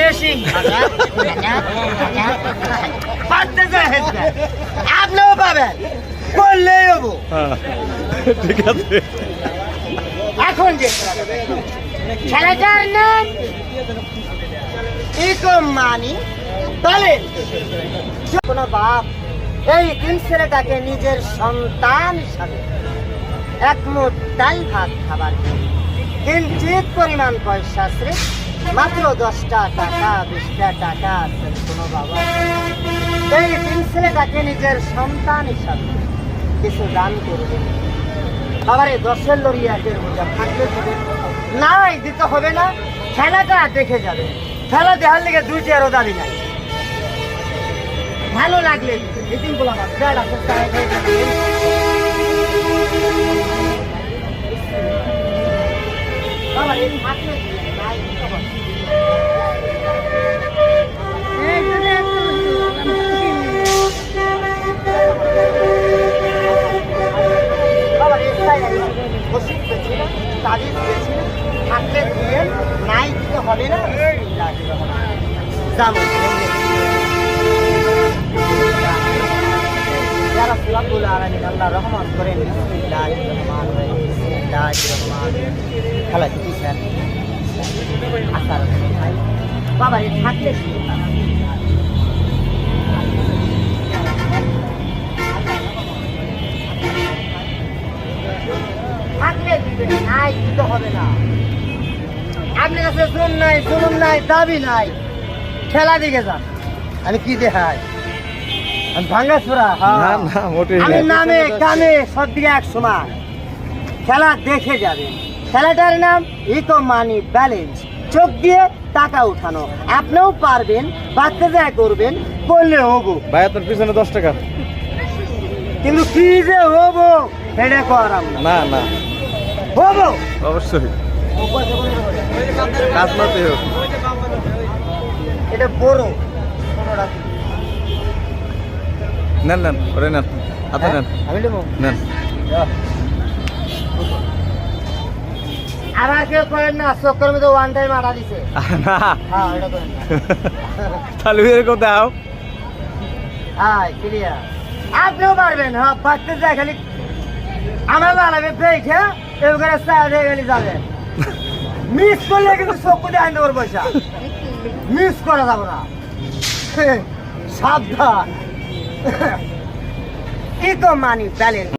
বেশি পারতে যায় আপনিও পাবেন করলেই হবো। ঠিক আছে। এখন যে খেলাটার নাম ইকম মানি বলেন। কোন বাপ এই তিন ছেলেটাকে নিজের সন্তান হিসাবে একমত ডাল ভাত খাবার কিঞ্চিত পরিমাণ পয়সা স্রেফ মাত্র 10টা টাকা 20টা টাকা আছে কোনো বাবা এই তিন ছেলেটাকে নিজের সন্তান হিসাবে কিছু দান করবে। বাবারে 10-এর লড়ি 1-এর বোঝা থাকলে দিবে, নাই দিতে হবে না। খেলাটা দেখে যাবে, খেলা দেখার লেগে 2-টিরও দাবি নাই। ভালো লাগলে মিটিং গুলো থাকলে দিবেন, নাই দিতে হবে না। যাবো যারা সুরাতুল আলামিন আল্লাহ রহমান করেন। বিসমিল্লাহির রহমানির রহিম, বিসমিল্লাহির রহমানির রহিম। খেলা দিচ্ছেন আসার ভাই বাবা এ থাকলে থাকলে দিবেন, নাই দিতে হবে না। আপনার কাছে জোর নাই, জুলুম নাই, দাবি নাই। খেলা দিকে যান। আমি কি দেখাই? আমি ভাঙ্গা ছোড়া? আমি নামে কামে সব দিকে 1 সমান। খেলা দেখে যাবেন। খেলাটার নাম ইকম মানি ব্যালেন্স, চোখ দিয়ে টাকা উঠানো। আপনিও পারবেন, বাচ্চা যায় করবেন, বললে হবো। ভাই আপনার পিছনে 10 টাকা। কিন্তু কি যে হবো সেটা করাম না না হবো অবশ্যই কাজ মারতে হোক। এটা বড় নেন নেন ওরে নেন, আপনি নেন, আমি নেবো। নেন। আবার কেউ করেন না, চক্কর মধ্যে 1 টাইম আটা দিছে। না হ্যাঁ এটা করেন না। তাহলে এরকম দাও। হ্যাঁ ক্লিয়ার। আপনিও পারবেন। হ্যাঁ বাচ্চা যায় খালি আমার লাগাবে দেখে এবার সাইডে গেলে যাবে। মিস করলে কিন্তু চক্ষু দিয়ে আনতে পারবো পয়সা। মিস করা যাবে না, সাবধান। ইকম মানি ব্যালেন্স